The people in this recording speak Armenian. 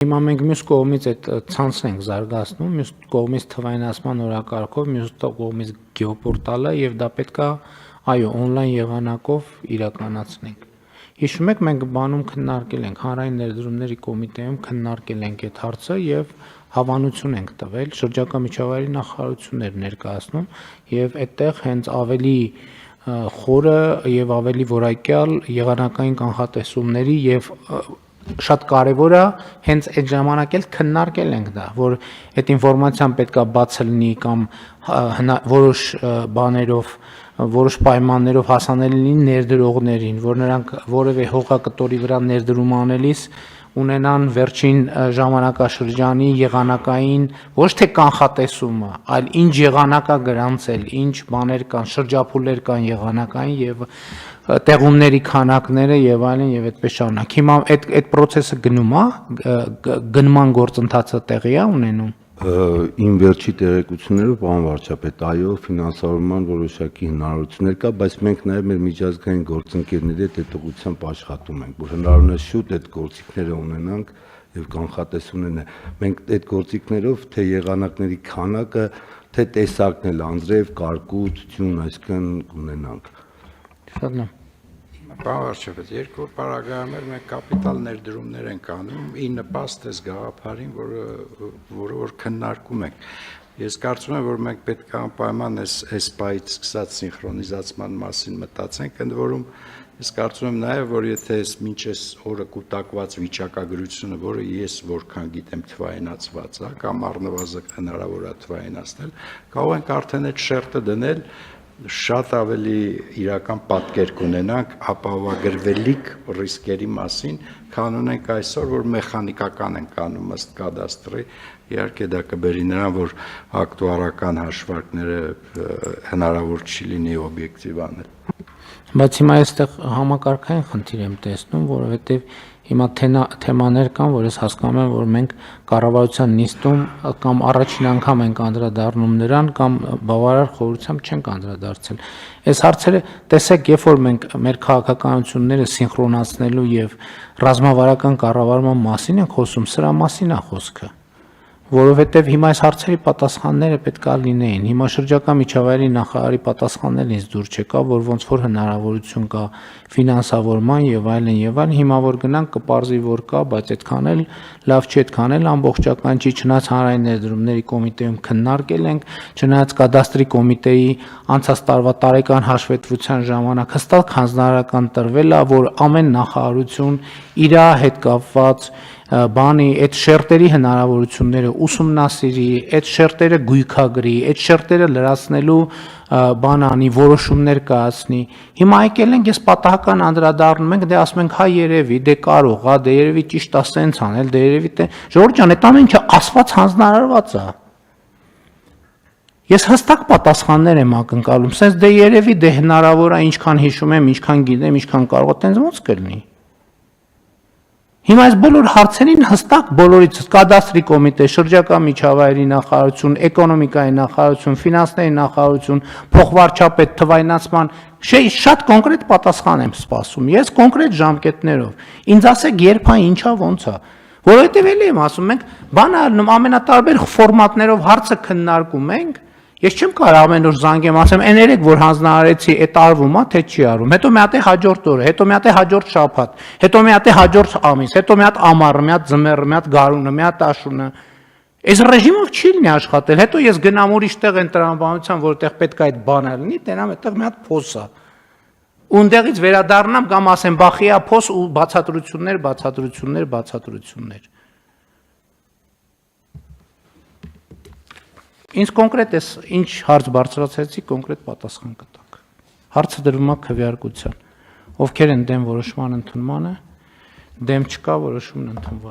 Հիմա մենք մյուս կողմից այդ ցանցն ենք զարգացնում, մյուս կողմից թվայնացման օրակարգով, մյուս կողմից գեոպորտալը եւ դա պետքա այո on-line եղանակով իրականացնենք։ Հիշում եք մենք բանում քննարկել ենք հանրային ներդրումների կոմիտեում քննարկել ենք այդ հարցը եւ հավանություն ենք տվել շրջակա միջավայրի նախարարություններ ներկայացնում եւ այդտեղ հենց ավելի խորը եւ ավելի որակյալ եղանակային կանխատեսումների եւ շատ կարևոր է հենց այդ ժամանակ էլ քննարկել ենք դա որ այդ ինֆորմացիան պետքա բաց լինի կամ որոշ բաներով որոշ պայմաններով հասանելի լինի ներդրողներին որ նրանք որևէ հողակտորի վրա ներդրում անելիս ունենան վերջին ժամանակաշրջանի եղանակային ոչ թե կանխատեսումը, այլ ինչ եղանակա գրանցել, ինչ բաներ կան, շրջափուլեր կան եղանակային եւ տեղումների քանակները եւ այլն եւ այդպես շարունակ։ Հիմա այդ process-ը գնում է, գնման գործընթացը տեղի է ունենում։ Իմ վերջի տեղեկություններով պարոն վարչապետ, այո, ֆինանսավորման որոշակի հնարավորություններ կա, բայց մենք նաև մեր միջազգային գործընկերների հետ այդ ուղղությամբ աշխատում ենք, որ հնարավոր է շուտ այդ գործիքները ունենանք եւ կանխատեսումներն է։ Մենք այդ գործիքներով թե եղանակների քանակը, թե տեսակն էլ անձրև, կարկուտ, ձյուն, այսքան կունենանք։ Շատ լավ։ Պարոն վարչապետ, երկու պարագայում մենք կապիտալ ներդրումներ ենք անում, ի նպաստ այս գաղափարին, որը քննարկում ենք։ Ես կարծում եմ, որ մենք պետք է անպայման այս պայից սկսած սինխրոնիզացման մասին մտածենք, ընդ որում ես կարծում եմ նաև, որ եթե այս մինչ այս օրը կուտակված վիճակագրությունը, որը ես որքան գիտեմ թվայինացված է, կամ առնվազն հնարավոր է թվայինացնել, կարող ենք արդեն այդ շերտը դնել շատ ավելի իրական պատկեր կունենանք ապահովագրվելիք ռիսկերի մասին, քան ունենք այսօր, որ մեխանիկական ենք անում ըստ կադաստրի, իհարկե դա կբերի նրան, որ ակտուարական հաշվարկները հնարավոր չի լինի օբյեկտիվ անել։ Բայց հիմա այստեղ համակարգային խնդիր եմ տեսնում, որովհետև հիմա թեմաներ կան, որ ես հասկանում եմ, որ մենք կառավարության նիստում կամ առաջին անգամ ենք անդրադառնում նրան կամ բավարար խորությամբ չենք անդրադարձել։ Այս հարցերը տեսեք, երբ որ մենք մեր քաղաքականությունները սինխրոնացնելու եւ ռազմավարական կառավարման մասին ենք խոսում, սրա մասին է խոսքը։ Որովհետև հիմա այս հարցերի պատասխանները պետքա լինեին։ Հիմա շրջակա միջավայրի նախարարի պատասխանն էլ ինձ դուր չեկա, որ ոնց որ հնարավորություն կա ֆինանսավորման եւ այլն եւ այլն։ Հիմա որ գնանք կպարզի որ կա, բայց այդքան էլ լավ չի, այդքան էլ ամբողջական չի, չնայած հանրային ներդրումների կոմիտեում քննարկել ենք, չնայած կադաստրի կոմիտեի անցած տարվա տարեկան հաշվետվության ժամանակ հստակ հանձնարարական տրվել է, որ ամեն նախարարություն իր հետ կապված բանի այդ շերտերի հնարավորությունները ուսումնասիրի, այդ շերտերը գույքագրի, այդ շերտերը լրացնելու բան անի, որոշումներ կայացնի։ Հիմա եկել ենք, ես պատահական անդրադառնում ենք, դե ասում ենք, հա երևի, դե կարող է, դե երևի ճիշտ է սենց անել, դե երևի դե Ժողովուրդ ջան, այդ ամեն ինչը ասված հանձնարարված է։ Ես հստակ պատասխաններ եմ ակնկալում, սենց դե երևի, դե հնարավոր է, ինչքան հիշում եմ, ինչքան գիտեմ, ինչքան կարող է, տենց ոնց կլինի։ Հիմա այս բոլոր հարցերին հստակ բոլորից կադաստրի կոմիտե, շրջակա միջավայրի նախարարություն, էկոնոմիկայի նախարարություն, ֆինանսների նախարարություն, փոխվարչապետ թվայնացման շատ կոնկրետ պատասխան եմ սպասում։ Ես կոնկրետ ժամկետներով։ Ինձ ասեք երբ է, ինչա, ոնց է։ Որովհետև էլի եմ ասում, մենք բանը ամենատարբեր ֆորմատներով հարցը քննարկում ենք։ Ես չեմ կարող ամեն օր զանգեմ, ասեմ, այն երեք որ հանձնարարեցի, այդ արվում է, թե չի արվում։ Հետո մի հատ է հաջորդ օրը, հետո մի հատ է հաջորդ շաբաթ, հետո մի հատ է հաջորդ ամիս, հետո մի հատ ամառը, մի հատ ձմեռը, մի հատ գարունը, մի հատ աշունը։ Այս ռեժիմով չի լինի աշխատել։ Հետո ես գնամ ուրիշ տեղ են տրամաբանության, որտեղ պետք է այդ բանը լինի, տենամ այդտեղ մի հատ փոս է։ Ունդեղից վերադառնամ կամ ասեմ, բախիա փոս ու բացատրություններ։ Ինձ կոնկրետ էս ինչ հարց բարձրացեցի, կոնկրետ պատասխան կտաք։ Հարցը դրվում է քվեարկության։ Ովքեր են դեմ որոշման ընդունմանը, դեմ չկա, որոշումն ընդունված։